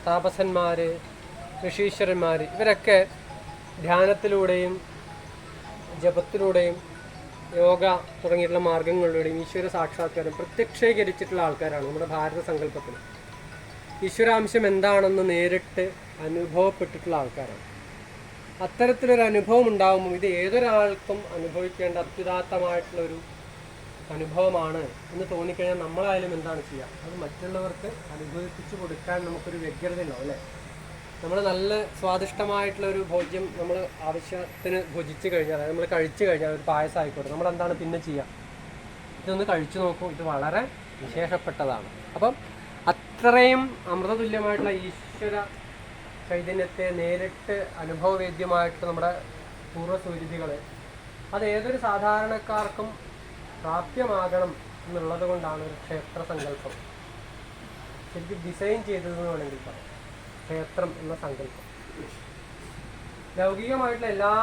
താപസന്മാർ, ഋഷീശ്വരന്മാർ ഇവരൊക്കെ ധ്യാനത്തിലൂടെയും ജപത്തിലൂടെയും യോഗ തുടങ്ങിയിട്ടുള്ള മാർഗങ്ങളിലൂടെയും ഈശ്വര സാക്ഷാത്കാരം പ്രത്യക്ഷീകരിച്ചിട്ടുള്ള ആൾക്കാരാണ്. നമ്മുടെ ഭാരത സങ്കല്പത്തിൽ ഈശ്വരാംശം എന്താണെന്ന് നേരിട്ട് അനുഭവപ്പെട്ടിട്ടുള്ള ആൾക്കാരാണ്. അത്തരത്തിലൊരു അനുഭവം ഉണ്ടാകുമ്പോൾ ഇത് ഏതൊരാൾക്കും അനുഭവിക്കേണ്ട അത്യുദാത്തമായിട്ടുള്ളൊരു അനുഭവമാണ് എന്ന് തോന്നിക്കഴിഞ്ഞാൽ നമ്മളായാലും എന്താണ് ചെയ്യുക? അത് മറ്റുള്ളവർക്ക് അനുഭവിപ്പിച്ചു കൊടുക്കാൻ നമുക്കൊരു വ്യഗ്രത ഉണ്ടാവും അല്ലേ? നമ്മൾ നല്ല സ്വാദിഷ്ടമായിട്ടുള്ളൊരു ഭോജ്യം നമ്മൾ ആവശ്യത്തിന് ഭുജിച്ച് കഴിഞ്ഞാൽ, നമ്മൾ കഴിച്ചു കഴിഞ്ഞാൽ, ഒരു പായസം ആയിക്കോട്ടെ, നമ്മളെന്താണ് പിന്നെ ചെയ്യുക? ഇതൊന്ന് കഴിച്ചു നോക്കൂ, ഇത് വളരെ വിശേഷപ്പെട്ടതാണ്. അപ്പം അത്രയും അമൃതതുല്യമായിട്ടുള്ള ഈശ്വര ചൈതന്യത്തെ നേരിട്ട് അനുഭവവേദ്യമായിട്ട് നമ്മുടെ പൂർവ്വസൂരികളെ അത് ഏതൊരു സാധാരണക്കാർക്കും പ്രാപ്യമാകണം എന്നുള്ളത് കൊണ്ടാണ് ഒരു ക്ഷേത്ര സങ്കല്പം ശരിക്കും ഡിസൈൻ ചെയ്തതെന്ന് വേണമെങ്കിൽ പറയാം. ക്ഷേത്രം എന്ന സങ്കല്പം ലൗകികമായിട്ടുള്ള എല്ലാ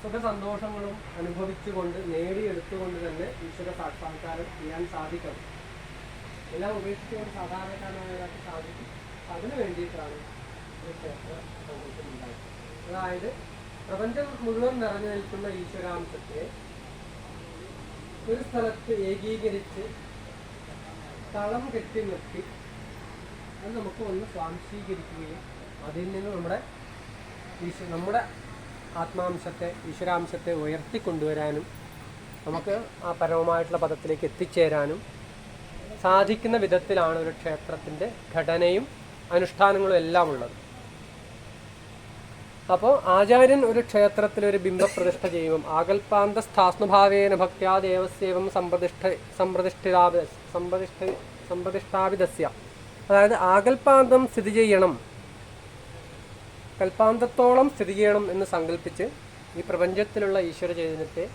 സുഖസന്തോഷങ്ങളും അനുഭവിച്ചുകൊണ്ട് നേടിയെടുത്തുകൊണ്ട് തന്നെ ഈശ്വര സാക്ഷാത്കാരം ചെയ്യാൻ സാധിക്കണം. എല്ലാം ഉപേക്ഷിച്ചുകൊണ്ട് സാധാരണക്കാരനായ ഒരാൾക്ക് സാധിക്കും. അതിനു വേണ്ടിയിട്ടാണ് ഒരു ക്ഷേത്ര സങ്കല്പം ഉണ്ടായത്. അതായത് പ്രപഞ്ചം മുഴുവൻ നിറഞ്ഞു നിൽക്കുന്ന ഈശ്വരാംശത്തെ ഒരു സ്ഥലത്ത് ഏകീകരിച്ച് തളം കെട്ടി നിർത്തി അത് നമുക്ക് ഒന്ന് സ്വാംശീകരിക്കുകയും അതിൽ നിന്ന് നമ്മുടെ ആത്മാംശത്തെ ഈശ്വരാംശത്തെ ഉയർത്തിക്കൊണ്ടുവരാനും നമുക്ക് ആ പരമമായിട്ടുള്ള പദത്തിലേക്ക് എത്തിച്ചേരാനും സാധിക്കുന്ന വിധത്തിലാണ് ഒരു ക്ഷേത്രത്തിൻ്റെ ഘടനയും അനുഷ്ഠാനങ്ങളും എല്ലാം ഉള്ളത്. അപ്പോൾ ആചാര്യൻ ഒരു ക്ഷേത്രത്തിലൊരു ബിംബപ്രതിഷ്ഠ ചെയ്യുമ്പം ആകൽപാന്തസ്ഥാസ്നുഭാവേന ഭക്ത്യാ ദേവസ്യേവം സമ്പ്രതിഷ്ഠാവിദസ്യ, അതായത് ആകൽപാന്തം സ്ഥിതി ചെയ്യണം, കൽപ്പാന്തത്തോളം സ്ഥിതി ചെയ്യണം എന്ന് സങ്കല്പിച്ച് ഈ പ്രപഞ്ചത്തിലുള്ള ഈശ്വര ചൈതന്യത്തെ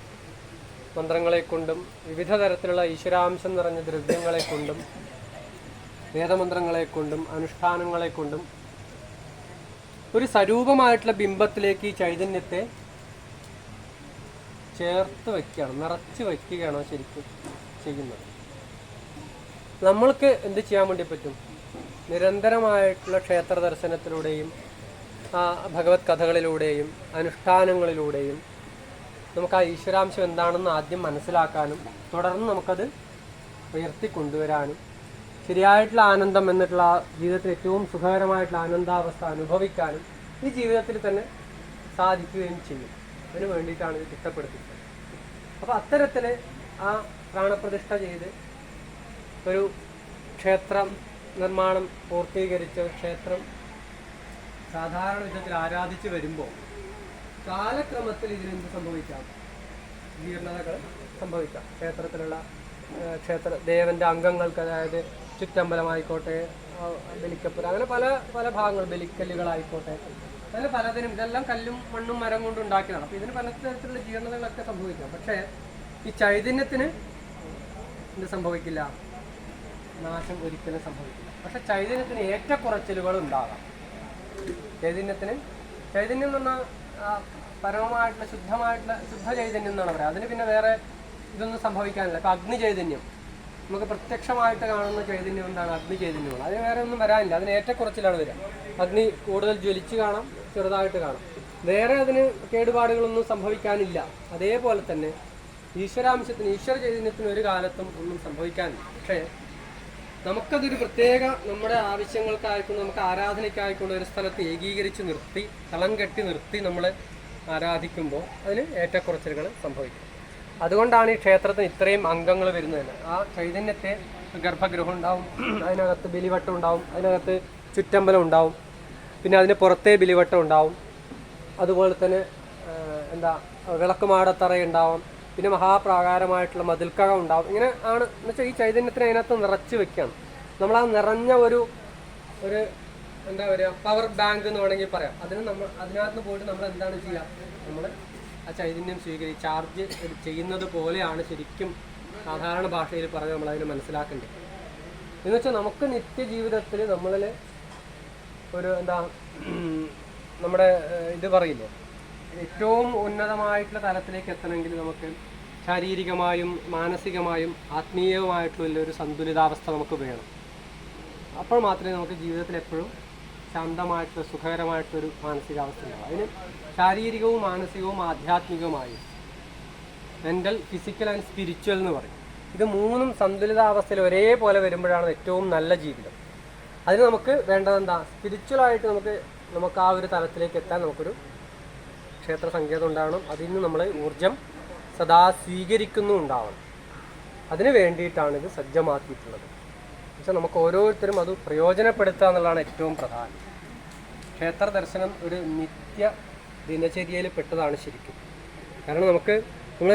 മന്ത്രങ്ങളെ കൊണ്ടും വിവിധ തരത്തിലുള്ള ഈശ്വരാംശം നിറഞ്ഞ ദ്രവ്യങ്ങളെ കൊണ്ടും വേദമന്ത്രങ്ങളെ കൊണ്ടും അനുഷ്ഠാനങ്ങളെ കൊണ്ടും ഒരു സ്വരൂപമായിട്ടുള്ള ബിംബത്തിലേക്ക് ഈ ചൈതന്യത്തെ ചേർത്ത് വയ്ക്കുകയാണ്, നിറച്ച് വയ്ക്കുകയാണോ ശരിക്കും ചെയ്യുന്നത്. നമ്മൾക്ക് എന്ത് ചെയ്യാൻ വേണ്ടി പറ്റും? നിരന്തരമായിട്ടുള്ള ക്ഷേത്ര ദർശനത്തിലൂടെയും ഭഗവത് കഥകളിലൂടെയും അനുഷ്ഠാനങ്ങളിലൂടെയും നമുക്ക് ആ ഈശ്വരാംശം എന്താണെന്ന് ആദ്യം മനസ്സിലാക്കാനും തുടർന്ന് നമുക്കത് ഉയർത്തിക്കൊണ്ടുവരാനും ശരിയായിട്ടുള്ള ആനന്ദം എന്നിട്ടുള്ള ജീവിതത്തിൽ ഏറ്റവും സുഖകരമായിട്ടുള്ള ആനന്ദാവസ്ഥ അനുഭവിക്കാനും ഈ ജീവിതത്തിൽ തന്നെ സാധിക്കുകയും ചെയ്യും. അതിനു വേണ്ടിയിട്ടാണ് ഇത് ചിട്ടപ്പെടുത്തിയത്. അപ്പോൾ അത്തരത്തിൽ ആ പ്രാണപ്രതിഷ്ഠ ചെയ്ത് ഒരു ക്ഷേത്രം നിർമ്മാണം പൂർത്തീകരിച്ച ക്ഷേത്രം സാധാരണ വിധത്തിൽ ആരാധിച്ച് വരുമ്പോൾ കാലക്രമത്തിൽ ഇതിനെന്ത് സംഭവിക്കാം? ജീർണതകൾ സംഭവിക്കാം. ക്ഷേത്ര ദേവന്റെ അംഗങ്ങൾക്ക്, അതായത് ചുറ്റമ്പലമായിക്കോട്ടെ, ബലിക്കപ്പുര, അങ്ങനെ പല പല ഭാഗങ്ങൾ, ബലിക്കല്ലുകളായിക്കോട്ടെ, അങ്ങനെ പലതിനും ഇതെല്ലാം കല്ലും മണ്ണും മരം കൊണ്ട് ഉണ്ടാക്കിയതാണ്. അപ്പോൾ ഇതിന് പലതരത്തിലുള്ള ജീർണതകളൊക്കെ സംഭവിക്കാം. പക്ഷേ ഈ ചൈതന്യത്തിന് എന്ത് സംഭവിക്കില്ല? നാശം ഒരിക്കലും സംഭവിക്കില്ല. പക്ഷെ ചൈതന്യത്തിന് ഏറ്റക്കുറച്ചിലുകൾ ഉണ്ടാകാം. ചൈതന്യം എന്ന് പറഞ്ഞാൽ പരമമായിട്ടുള്ള ശുദ്ധ ചൈതന്യം എന്നാണ് പറയുക. അതിന് പിന്നെ വേറെ ഇതൊന്നും സംഭവിക്കാനില്ല. ഇപ്പം അഗ്നി ചൈതന്യം, നമുക്ക് പ്രത്യക്ഷമായിട്ട് കാണുന്ന ചൈതന്യം എന്താണ്? അഗ്നി ചൈതന്യമാണ്. അതിന് വേറെ ഒന്നും വരാനില്ല. അതിന് ഏറ്റക്കുറച്ചിലാണ് വരിക. അഗ്നി കൂടുതൽ ജ്വലിച്ച് കാണാം, ചെറുതായിട്ട് കാണാം. വേറെ അതിന് കേടുപാടുകളൊന്നും സംഭവിക്കാനില്ല. അതേപോലെ തന്നെ ഈശ്വരാംശത്തിന്, ഈശ്വര ചൈതന്യത്തിന് ഒരു കാലത്തും ഒന്നും സംഭവിക്കാനില്ല. പക്ഷേ നമുക്കതൊരു പ്രത്യേക നമ്മുടെ ആവശ്യങ്ങൾക്കായിക്കൊണ്ട്, നമുക്ക് ആരാധനയ്ക്കായിക്കൊണ്ട് ഒരു സ്ഥലത്ത് ഏകീകരിച്ച് നിർത്തി, തളം കെട്ടി നിർത്തി നമ്മൾ ആരാധിക്കുമ്പോൾ അതിന് ഏറ്റക്കുറച്ചിലുകൾ സംഭവിക്കും. അതുകൊണ്ടാണ് ഈ ക്ഷേത്രത്തിന് ഇത്രയും അംഗങ്ങൾ വരുന്നത്. ആ ചൈതന്യത്തെ ഗർഭഗൃഹം ഉണ്ടാവും, അതിനകത്ത് ബലിവട്ടം ഉണ്ടാവും, അതിനകത്ത് ചുറ്റമ്പലം ഉണ്ടാവും, പിന്നെ അതിന് പുറത്തേ ബലിവട്ടം ഉണ്ടാവും, അതുപോലെ തന്നെ വിളക്കുമാടത്തറ ഉണ്ടാവും, പിന്നെ മഹാപ്രാകാരമായിട്ടുള്ള മതിൽക്കകം ഉണ്ടാവും. ഇങ്ങനെ ആണ് എന്ന് വെച്ചാൽ ഈ ചൈതന്യത്തിന് അതിനകത്ത് നിറച്ച് വെക്കുകയാണ്. നമ്മൾ ആ നിറഞ്ഞ ഒരു എന്താ പറയുക, പവർ ബാങ്ക് എന്ന് വേണമെങ്കിൽ പറയാം. അതിനകത്ത് പോയിട്ട് നമ്മൾ എന്താണ് ചെയ്യുക? നമ്മൾ ആ ചൈതന്യം ചാർജ് ചെയ്യുന്നത് പോലെയാണ് ശരിക്കും സാധാരണ ഭാഷയിൽ പറഞ്ഞ് നമ്മളതിനെ മനസ്സിലാക്കേണ്ടത്. എന്ന് വെച്ചാൽ നമുക്ക് നിത്യജീവിതത്തിൽ നമ്മളിൽ ഒരു നമ്മുടെ ഇത് പറയില്ലേ, ഏറ്റവും ഉന്നതമായിട്ടുള്ള തലത്തിലേക്ക് എത്തണമെങ്കിൽ നമുക്ക് ശാരീരികമായും മാനസികമായും ആത്മീയവുമായിട്ടുള്ള ഒരു സന്തുലിതാവസ്ഥ നമുക്ക് വേണം. അപ്പോൾ മാത്രമേ നമുക്ക് ജീവിതത്തിൽ എപ്പോഴും ശാന്തമായിട്ടുള്ള സുഖകരമായിട്ടൊരു മാനസികാവസ്ഥ ഉണ്ടാവും. അതിന് ശാരീരികവും മാനസികവും ആധ്യാത്മികവുമായി മെൻ്റൽ, ഫിസിക്കൽ ആൻഡ് സ്പിരിച്വൽ എന്ന് പറയും. ഇത് മൂന്നും സന്തുലിതാവസ്ഥയിൽ ഒരേപോലെ വരുമ്പോഴാണ് ഏറ്റവും നല്ല ജീവിതം. അതിന് നമുക്ക് വേണ്ടതെന്താ? സ്പിരിച്വലായിട്ട് നമുക്ക് ആ ഒരു തലത്തിലേക്ക് എത്താൻ നമുക്കൊരു ക്ഷേത്ര സങ്കേതം ഉണ്ടാവണം. അതിൽ നിന്ന് നമ്മൾ ഊർജം സദാ സ്വീകരിക്കുന്നുണ്ടാവണം. അതിന് വേണ്ടിയിട്ടാണ് ഇത് സജ്ജമാക്കിയിട്ടുള്ളത്. പക്ഷെ നമുക്ക് ഓരോരുത്തരും അത് പ്രയോജനപ്പെടുത്തുക എന്നുള്ളതാണ് ഏറ്റവും പ്രധാനം. ക്ഷേത്ര ദർശനം ഒരു നിത്യ ദിനചര്യയിൽ പെട്ടതാണ് ശരിക്കും. കാരണം നമ്മൾ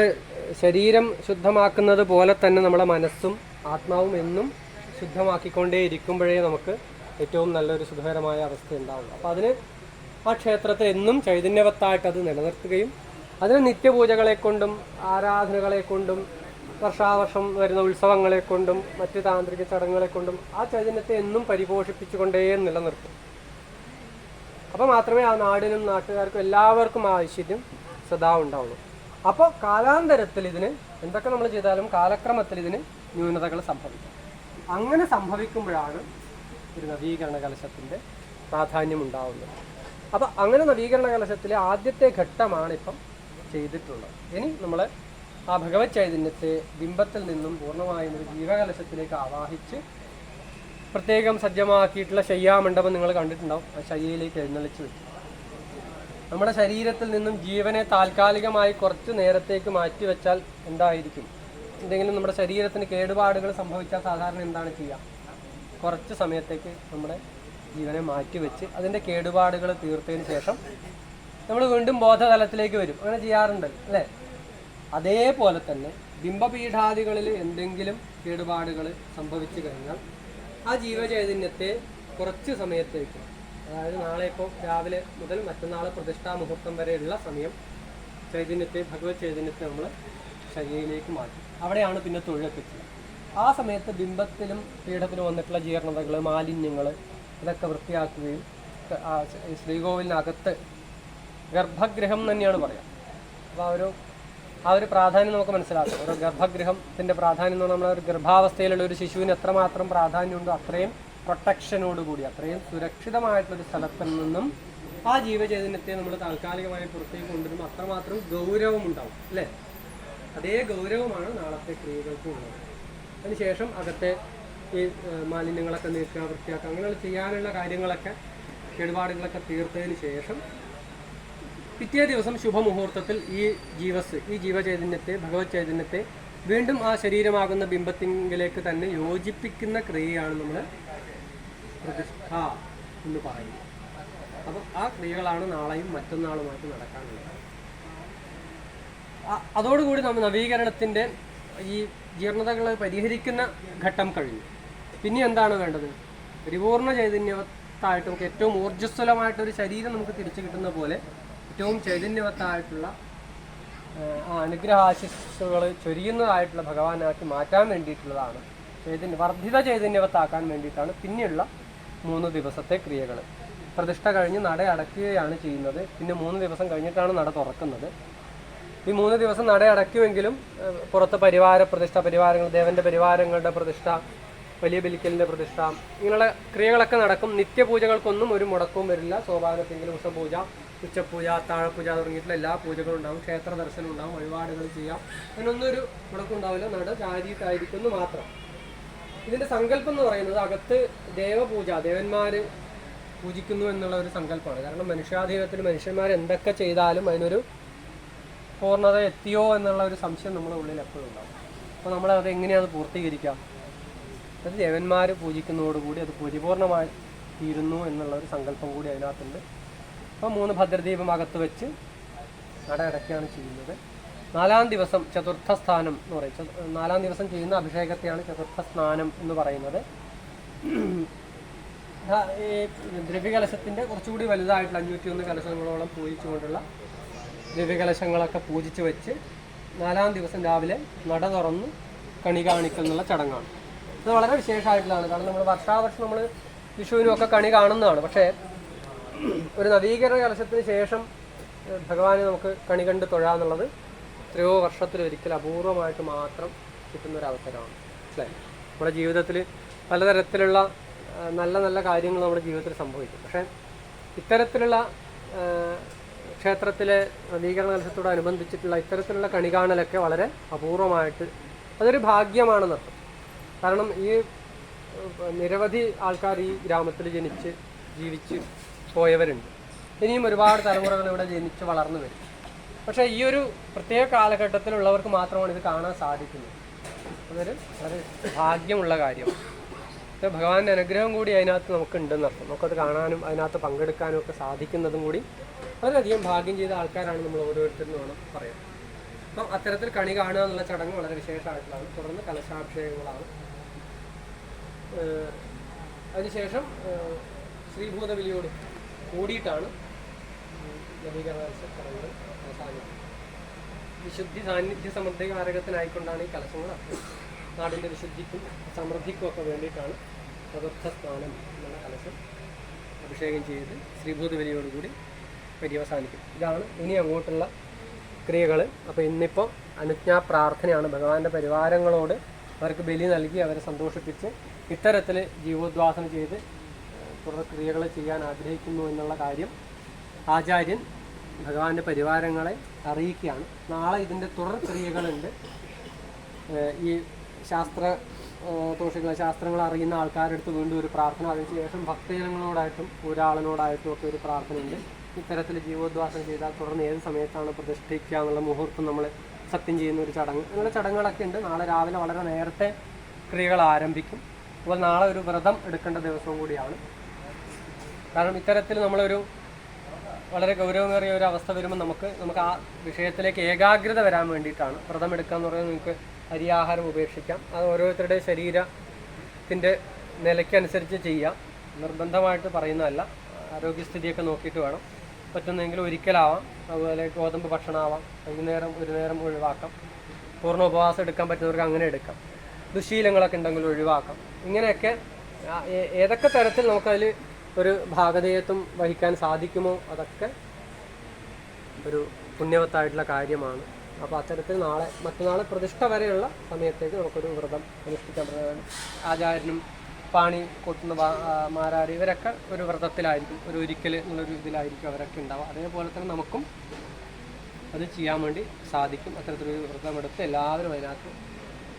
ശരീരം ശുദ്ധമാക്കുന്നത് പോലെ തന്നെ നമ്മളെ മനസ്സും ആത്മാവും എന്നും ശുദ്ധമാക്കിക്കൊണ്ടേ ഇരിക്കുമ്പോഴേ നമുക്ക് ഏറ്റവും നല്ലൊരു സുഖകരമായ അവസ്ഥ ഉണ്ടാവുള്ളൂ. അപ്പോൾ അതിന് ആ ക്ഷേത്രത്തെ എന്നും ചൈതന്യവത്തായിട്ട് അത് നിലനിർത്തുകയും അതിന് നിത്യപൂജകളെ കൊണ്ടും ആരാധനകളെ കൊണ്ടും വർഷാവർഷം വരുന്ന ഉത്സവങ്ങളെ കൊണ്ടും മറ്റ് താന്ത്രിക ചടങ്ങുകളെ കൊണ്ടും ആ ചൈതന്യത്തെ എന്നും പരിപോഷിപ്പിച്ചുകൊണ്ടേ നിലനിർത്തും. അപ്പോൾ മാത്രമേ ആ നാടിനും നാട്ടുകാർക്കും എല്ലാവർക്കും ആ ഐശ്വര്യം സദാ ഉണ്ടാവുള്ളൂ. അപ്പോൾ കാലാന്തരത്തിൽ ഇതിന് എന്തൊക്കെ നമ്മൾ ചെയ്താലും കാലക്രമത്തിൽ ഇതിന് ന്യൂനതകൾ സംഭവിക്കും. അങ്ങനെ സംഭവിക്കുമ്പോഴാണ് ഒരു നവീകരണ കലശത്തിൻ്റെ പ്രാധാന്യം ഉണ്ടാവുന്നത്. അപ്പോൾ അങ്ങനെ നവീകരണ കലശത്തിലെ ആദ്യത്തെ ഘട്ടമാണ് ഇപ്പം ചെയ്തിട്ടുള്ളത്. ഇനി നമ്മൾ ആ ഭഗവത് ചൈതന്യത്തെ ബിംബത്തിൽ നിന്നും പൂർണ്ണമായും ഒരു ജീവകലശത്തിലേക്ക് ആവാഹിച്ച് പ്രത്യേകം സജ്ജമാക്കിയിട്ടുള്ള ശയ്യാമണ്ഡപം നിങ്ങൾ കണ്ടിട്ടുണ്ടാവും. ആ ശയ്യയിലേക്ക് എഴുന്നള്ളിച്ച് വെച്ചു. നമ്മുടെ ശരീരത്തിൽ നിന്നും ജീവനെ താൽക്കാലികമായി കുറച്ച് നേരത്തേക്ക് മാറ്റിവെച്ചാൽ എന്തായിരിക്കും? എന്തെങ്കിലും നമ്മുടെ ശരീരത്തിന് കേടുപാടുകൾ സംഭവിച്ചാൽ സാധാരണ എന്താണ് ചെയ്യുക? കുറച്ച് സമയത്തേക്ക് നമ്മുടെ ജീവനെ മാറ്റിവെച്ച് അതിൻ്റെ കേടുപാടുകൾ തീർത്തതിന് ശേഷം നമ്മൾ വീണ്ടും ബോധതലത്തിലേക്ക് വരും. അങ്ങനെ ചെയ്യാറുണ്ട് അല്ലേ? അതേപോലെ തന്നെ ബിംബപീഠാദികളിൽ എന്തെങ്കിലും കേടുപാടുകൾ സംഭവിച്ചു കഴിഞ്ഞാൽ ആ ജീവചൈതന്യത്തെ കുറച്ച് സമയത്തേക്ക്, അതായത് നാളെ ഇപ്പോൾ രാവിലെ മുതൽ മറ്റന്നാൾ പ്രതിഷ്ഠാ മുഹൂർത്തം വരെയുള്ള സമയം ചൈതന്യത്തെ, ഭഗവത് ചൈതന്യത്തെ നമ്മൾ ശരീരയിലേക്ക് മാറ്റും. അവിടെയാണ് പിന്നെ തൊഴിലൊക്കെ ചെയ്യുക. ആ സമയത്ത് ബിംബത്തിലും പീഠത്തിലും വന്നിട്ടുള്ള ജീർണതകൾ, മാലിന്യങ്ങൾ ഇതൊക്കെ വൃത്തിയാക്കുകയും ശ്രീകോവിലിനകത്ത് ഗർഭഗൃഹം തന്നെയാണ് പറയുക. അപ്പോൾ ആ ഒരു പ്രാധാന്യം നമുക്ക് മനസ്സിലാക്കാം. ഒരു ഗർഭഗൃഹത്തിൻ്റെ പ്രാധാന്യം എന്ന് പറഞ്ഞാൽ നമ്മളൊരു ഗർഭാവസ്ഥയിലുള്ള ഒരു ശിശുവിന് എത്രമാത്രം പ്രാധാന്യമുണ്ടോ അത്രയും പ്രൊട്ടക്ഷനോടുകൂടി, അത്രയും സുരക്ഷിതമായിട്ടുള്ളൊരു സ്ഥലത്തിൽ നിന്നും ആ ജീവചൈതന്യത്തെ നമ്മൾ താൽക്കാലികമായി പുറത്തേക്ക് കൊണ്ടുവരുമ്പോൾ അത്രമാത്രം ഗൗരവമുണ്ടാവും അല്ലേ? അതേ ഗൗരവമാണ് നാളത്തെ ക്രിയകൾക്കും ഉള്ളത്. അതിനുശേഷം അകത്തെ ഈ മാലിന്യങ്ങളൊക്കെ നീക്കുക, വൃത്തിയാക്കുക, അങ്ങനെയുള്ള ചെയ്യാനുള്ള കാര്യങ്ങളൊക്കെ, കേടുപാടുകളൊക്കെ തീർത്തതിന് ശേഷം പിറ്റേ ദിവസം ശുഭമുഹൂർത്തത്തിൽ ഈ ജീവചൈതന്യത്തെ, ഭഗവത് ചൈതന്യത്തെ വീണ്ടും ആ ശരീരമാകുന്ന ബിംബത്തിങ്കിലേക്ക് തന്നെ യോജിപ്പിക്കുന്ന ക്രിയയാണ് നമ്മൾ പ്രതിഷ്ഠ എന്ന് പറയുന്നത്. അപ്പോൾ ആ ക്രിയകളാണ് നാളെയും മറ്റന്നാളുമായിട്ട് നടക്കാനുള്ളത്. അതോടുകൂടി നമ്മൾ നവീകരണത്തിൻ്റെ ഈ ജീർണതകൾ പരിഹരിക്കുന്ന ഘട്ടം കഴിഞ്ഞു. പിന്നെ എന്താണ് വേണ്ടത്? പരിപൂർണ ചൈതന്യവത്തായിട്ട് നമുക്ക് ഏറ്റവും ഊർജ്ജസ്വലമായിട്ടൊരു ശരീരം നമുക്ക് തിരിച്ചു കിട്ടുന്ന പോലെ ഏറ്റവും ചൈതന്യവത്തായിട്ടുള്ള അനുഗ്രഹാശിസ്സുകൾ ചൊരിയുന്നതായിട്ടുള്ള ഭഗവാനാക്കി മാറ്റാൻ വേണ്ടിയിട്ടുള്ളതാണ്. വർദ്ധിത ചൈതന്യവത്താക്കാൻ വേണ്ടിയിട്ടാണ് പിന്നെയുള്ള 3 ദിവസത്തെ ക്രിയകൾ. പ്രതിഷ്ഠ കഴിഞ്ഞ് നട അടയ്ക്കുകയാണ് ചെയ്യുന്നത്. പിന്നെ 3 ദിവസം കഴിഞ്ഞിട്ടാണ് നട തുറക്കുന്നത്. ഈ 3 ദിവസം നട അടയ്ക്കുമെങ്കിലും പുറത്ത് പരിവാരങ്ങൾ, ദേവൻ്റെ പരിവാരങ്ങളുടെ പ്രതിഷ്ഠ, വലിയ ബലിക്കലിൻ്റെ പ്രതിഷ്ഠ, ഇങ്ങനെയുള്ള ക്രിയകളൊക്കെ നടക്കും. നിത്യപൂജകൾക്കൊന്നും ഒരു മുടക്കവും വരില്ല. സോപാനത്തെങ്കിലും ഉഷപൂജ, ഉച്ചപൂജ, താഴപ്പൂജ തുടങ്ങിയിട്ടുള്ള എല്ലാ പൂജകളും ഉണ്ടാവും. ക്ഷേത്ര ദർശനം ഉണ്ടാവും, വഴിപാടുകൾ ചെയ്യാം. അതിനൊന്നും ഒരു മുടക്കം ഉണ്ടാവില്ല. നട ചാരിയിട്ടായിരിക്കുന്നു മാത്രം. ഇതിൻ്റെ സങ്കല്പം എന്ന് പറയുന്നത് അകത്ത് ദേവപൂജ, ദേവന്മാർ പൂജിക്കുന്നു എന്നുള്ള ഒരു സങ്കല്പമാണ്. കാരണം മനുഷ്യാധീനത്തിൽ മനുഷ്യന്മാർ എന്തൊക്കെ ചെയ്താലും അതിനൊരു പൂർണ്ണത എത്തിയോ എന്നുള്ള ഒരു സംശയം നമ്മുടെ ഉള്ളിൽ എപ്പോഴും ഉണ്ടാവും. അപ്പോൾ നമ്മളത് എങ്ങനെയാണ് പൂർത്തീകരിക്കാം? അത് ദേവന്മാർ പൂജിക്കുന്നതോടുകൂടി അത് പരിപൂർണമായി തീരുന്നു എന്നുള്ള ഒരു സങ്കല്പം കൂടി അതിനകത്തുണ്ട്. അപ്പോൾ 3 ഭദ്രദീപം അകത്ത് വെച്ച് നട അടയ്ക്കുകയാണ് ചെയ്യുന്നത്. 4-ാം ദിവസം ചതുർത്ഥ സ്ഥാനം എന്ന് പറയും. 4-ാം ദിവസം ചെയ്യുന്ന അഭിഷേകത്തെയാണ് ചതുർത്ഥ സ്നാനം എന്ന് പറയുന്നത്. ഈ ദ്രവ്യകലശത്തിൻ്റെ കുറച്ചുകൂടി വലുതായിട്ടുള്ള 501 കലശങ്ങളോളം പൂജിച്ചുകൊണ്ടുള്ള ദ്രവ്യകലശങ്ങളൊക്കെ പൂജിച്ച് വെച്ച് 4-ാം ദിവസം രാവിലെ നട തുറന്ന് കണി കാണിക്കൽ എന്നുള്ള ചടങ്ങാണ്. ഇത് വളരെ വിശേഷമായിട്ടുള്ളതാണ്. കാരണം നമ്മൾ വർഷാവർഷം നമ്മൾ വിഷുവിനുമൊക്കെ കണി കാണുന്നതാണ്. പക്ഷേ ഒരു നവീകരണ കലശത്തിന് ശേഷം ഭഗവാനെ നമുക്ക് കണി കണ്ട് തൊഴാന്നുള്ളത് എത്രയോ വർഷത്തിലൊരിക്കൽ അപൂർവമായിട്ട് മാത്രം കിട്ടുന്നൊരവസരമാണ്. മനസ്സിലായി? നമ്മുടെ ജീവിതത്തിൽ പലതരത്തിലുള്ള നല്ല നല്ല കാര്യങ്ങൾ നമ്മുടെ ജീവിതത്തിൽ സംഭവിക്കും. പക്ഷേ ഇത്തരത്തിലുള്ള ക്ഷേത്രത്തിലെ നവീകരണ കലശത്തോടനുബന്ധിച്ചിട്ടുള്ള ഇത്തരത്തിലുള്ള കണി കാണലൊക്കെ വളരെ അപൂർവമായിട്ട് അതൊരു ഭാഗ്യമാണെന്നർത്ഥം. കാരണം ഈ നിരവധി ആൾക്കാർ ഈ ഗ്രാമത്തിൽ ജനിച്ച് ജീവിച്ച് പോയവരുണ്ട്. ഇനിയും ഒരുപാട് തലമുറകൾ ഇവിടെ ജനിച്ച് വളർന്നു വരും. പക്ഷേ ഈ ഒരു പ്രത്യേക കാലഘട്ടത്തിലുള്ളവർക്ക് മാത്രമാണ് ഇത് കാണാൻ സാധിക്കുന്നത്. അതൊരു വളരെ ഭാഗ്യമുള്ള കാര്യമാണ്. ഭഗവാന്റെ അനുഗ്രഹം കൂടി അതിനകത്ത് നമുക്കുണ്ടെന്നർത്ഥം. നമുക്കത് കാണാനും അതിനകത്ത് പങ്കെടുക്കാനും ഒക്കെ സാധിക്കുന്നതും കൂടി വളരെയധികം ഭാഗ്യം ചെയ്ത ആൾക്കാരാണ് നമ്മൾ ഓരോരുത്തരും വേണം പറയാം. അപ്പം അത്തരത്തിൽ കണി കാണുക എന്നുള്ള ചടങ്ങ് വളരെ വിശേഷമായിട്ടുള്ളതാണ്. തുടർന്ന് കലശാഭിഷേകങ്ങളാണ്. അതിനുശേഷം ശ്രീഭൂതബലിയോട് കൂടിയിട്ടാണ് നവീകരണ ചടങ്ങുകൾ അവസാനിക്കുന്നത്. വിശുദ്ധി സാന്നിധ്യ സമൃദ്ധികാരകത്തിനായിക്കൊണ്ടാണ് ഈ കലശങ്ങൾ നാടിൻ്റെ വിശുദ്ധിക്കും സമൃദ്ധിക്കും ഒക്കെ വേണ്ടിയിട്ടാണ് ചതുർത്ഥ സ്നാനം എന്നുള്ള കലശം അഭിഷേകം ചെയ്ത് ശ്രീഭൂതബലിയോടുകൂടി പര്യവസാനിക്കും. ഇതാണ് ഇനി അങ്ങോട്ടുള്ള ക്രിയകൾ. അപ്പോൾ ഇന്നിപ്പോൾ അനുജ്ഞാ പ്രാർത്ഥനയാണ്. ഭഗവാന്റെ പരിവാരങ്ങളോട് അവർക്ക് ബലി നൽകി അവരെ സന്തോഷിപ്പിച്ച് ഇത്തരത്തിൽ ജീവോദ്വാസന ചെയ്ത് തുടർ ക്രിയകൾ ചെയ്യാൻ ആഗ്രഹിക്കുന്നു എന്നുള്ള കാര്യം ആചാര്യൻ ഭഗവാന്റെ പരിവാരങ്ങളെ അറിയിക്കുകയാണ്. നാളെ ഇതിൻ്റെ തുടർ ക്രിയകളുണ്ട്. ഈ ശാസ്ത്രങ്ങൾ അറിയുന്ന ആൾക്കാരുടെ അടുത്ത് വീണ്ടും ഒരു പ്രാർത്ഥന, അതിനുശേഷം ഭക്തജനങ്ങളോടായിട്ടും ഒരാളിനോടായിട്ടും ഒക്കെ ഒരു പ്രാർത്ഥനയുണ്ട്. ഇത്തരത്തിൽ ജീവോദ്വാസന ചെയ്താൽ തുടർന്ന് ഏത് സമയത്താണ് പ്രതിഷ്ഠിക്കുക എന്നുള്ള മുഹൂർത്തം നമ്മൾ സത്യം ചെയ്യുന്ന ഒരു ചടങ്ങ്, അങ്ങനെയുള്ള ചടങ്ങുകളൊക്കെ ഉണ്ട്. നാളെ രാവിലെ വളരെ നേരത്തെ ക്രിയകൾ ആരംഭിക്കും. അപ്പോൾ നാളെ ഒരു വ്രതം എടുക്കേണ്ട ദിവസവും കൂടിയാണ്. കാരണം ഇത്തരത്തിൽ നമ്മളൊരു വളരെ ഗൗരവമേറിയ ഒരു അവസ്ഥ വരുമ്പോൾ നമുക്ക് ആ വിഷയത്തിലേക്ക് ഏകാഗ്രത വരാൻ വേണ്ടിയിട്ടാണ് വ്രതം എടുക്കുക എന്ന് പറയുന്നത്. നിങ്ങൾക്ക് അരിയാഹാരം ഉപേക്ഷിക്കാം. അത് ഓരോരുത്തരുടെ ശരീരത്തിൻ്റെ നിലയ്ക്കനുസരിച്ച് ചെയ്യാം. നിർബന്ധമായിട്ട് പറയുന്നതല്ല. ആരോഗ്യസ്ഥിതിയൊക്കെ നോക്കിയിട്ട് വേണം. പറ്റുന്നെങ്കിൽ ഒരിക്കലാവാം. അതുപോലെ ഗോതമ്പ് ഭക്ഷണമാവാം. വൈകുന്നേരം ഒരു നേരം ഒഴിവാക്കാം. പൂർണ്ണ ഉപവാസം എടുക്കാൻ പറ്റുന്നവർക്ക് അങ്ങനെ എടുക്കാം. ദുശീലങ്ങളൊക്കെ ഉണ്ടെങ്കിൽ ഒഴിവാക്കാം. ഇങ്ങനെയൊക്കെ ഏതൊക്കെ തരത്തിൽ നമുക്കതിൽ ഒരു ഭാഗധേയത്വം വഹിക്കാൻ സാധിക്കുമോ അതൊക്കെ ഒരു പുണ്യവത്തായിട്ടുള്ള കാര്യമാണ്. അപ്പോൾ അത്തരത്തിൽ മറ്റന്നാൾ പ്രതിഷ്ഠ വരെയുള്ള സമയത്തേക്ക് നമുക്കൊരു വ്രതം അനുഷ്ഠിക്കാൻ പറ്റുന്നതാണ്. ആചാര്യനും പാണി കൊട്ടുന്ന മാരാരി ഇവരൊക്കെ ഒരു വ്രതത്തിലായിരിക്കും, ഒരു ഒരിക്കൽ എന്നുള്ളൊരു ഇതിലായിരിക്കും അവരൊക്കെ ഉണ്ടാവുക. അതേപോലെ തന്നെ നമുക്കും അത് ചെയ്യാൻ വേണ്ടി സാധിക്കും. അത്തരത്തിലൊരു വ്രതമെടുത്ത് എല്ലാവരും അതിനകത്ത്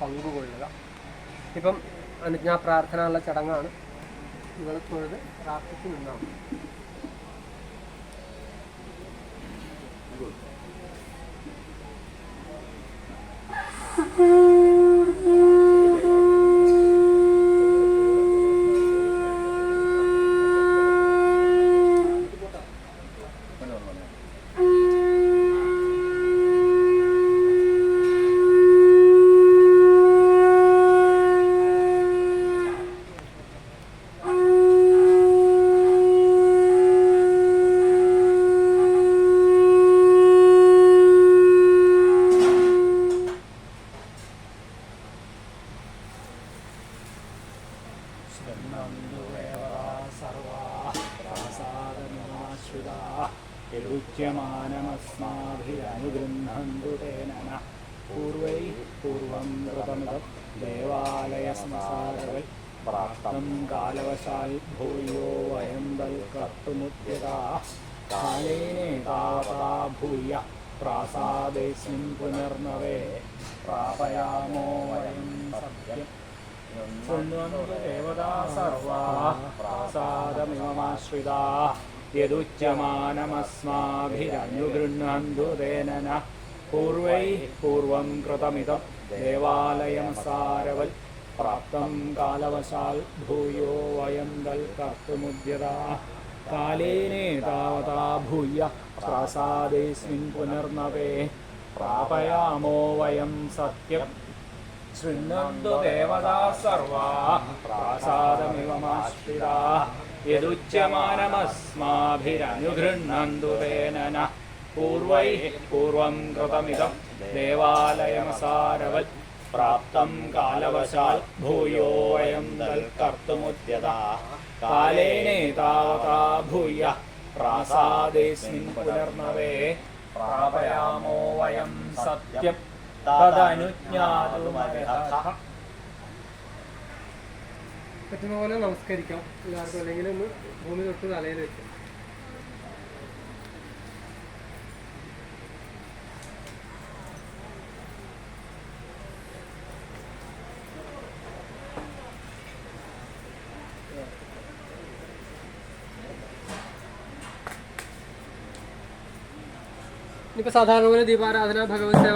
പങ്കുകൊള്ളുക. ഇപ്പം അനുജ്ഞാ പ്രാർത്ഥന ഉള്ള ചടങ്ങാണ്. ഇവളെപ്പോഴത് പ്രാർത്ഥിച്ചു നിന്നാണ്. യദുച്യമാനമസ്മാഭിരനുഗൃഹന്തു തേന പൂർവൈഃ പൂർവം വ്രതമിദം ദേവാലയസംസാരവൈ പ്രാപ്തം കാലവശാൽ ഭൂയോ വയം കർത്തുമുദ്യതാഃ കാലേനേതാവതാ ഭൂയ പ്രാസാദേസ്മിൻ പുനർനവേ പ്രാപയാമോ വയം സത്യം ശൃണ്വന്തു ദേവതാ സർവാഃ പ്രാസാദമിമമാശ്രിതാഃ യദുച്യമാനമസ്മാഭിരനുഗൃഹന്തു തേന പൂർവൈഃ പൂർവം കൃതമിദം ദേവാലയമസാരവൽ പ്രാപ്തം കാലവശാൽ ഭൂയോ വയം കർത്തുമുദ്യതാഃ കാലേനേതാവതാ ഭൂയ പ്രാസാദേസ്മിൻ പുനർനവേ പ്രാപയാമോ വയം സത്യം ശൃണ്വന്തു ദേവതാ സർവാഃ പ്രാസാദമിമമാശ്രിതാഃ യദുച്യമാനമസ്മാഭിരനുഗൃഹന്തു തേന പൂർവൈഃ പൂർവം കൃതമിദം ദേവാലയമസാരവൽ പ്രാപ്തം കാലവശാൽ ഭൂയോ വയം കർത്തുമുദ്യതാഃ കാലേനേതാവതാ ഭൂയ പ്രാസാദേസ്മിൻ പുനർനവേ പ്രാപയാമോ വയം സത്യം തദനുജ്ഞാതുമർഹഃ. പറ്റുന്ന പോലെ നമസ്കരിക്കാം എല്ലാവർക്കും, അല്ലെങ്കിൽ ഒന്ന് ഭൂമി തൊട്ട് തലയിൽ വെക്കാം. ഇനിയിപ്പോൾ സാധാരണ പോലെ ദീപാരാധന, ഭഗവത് സേവ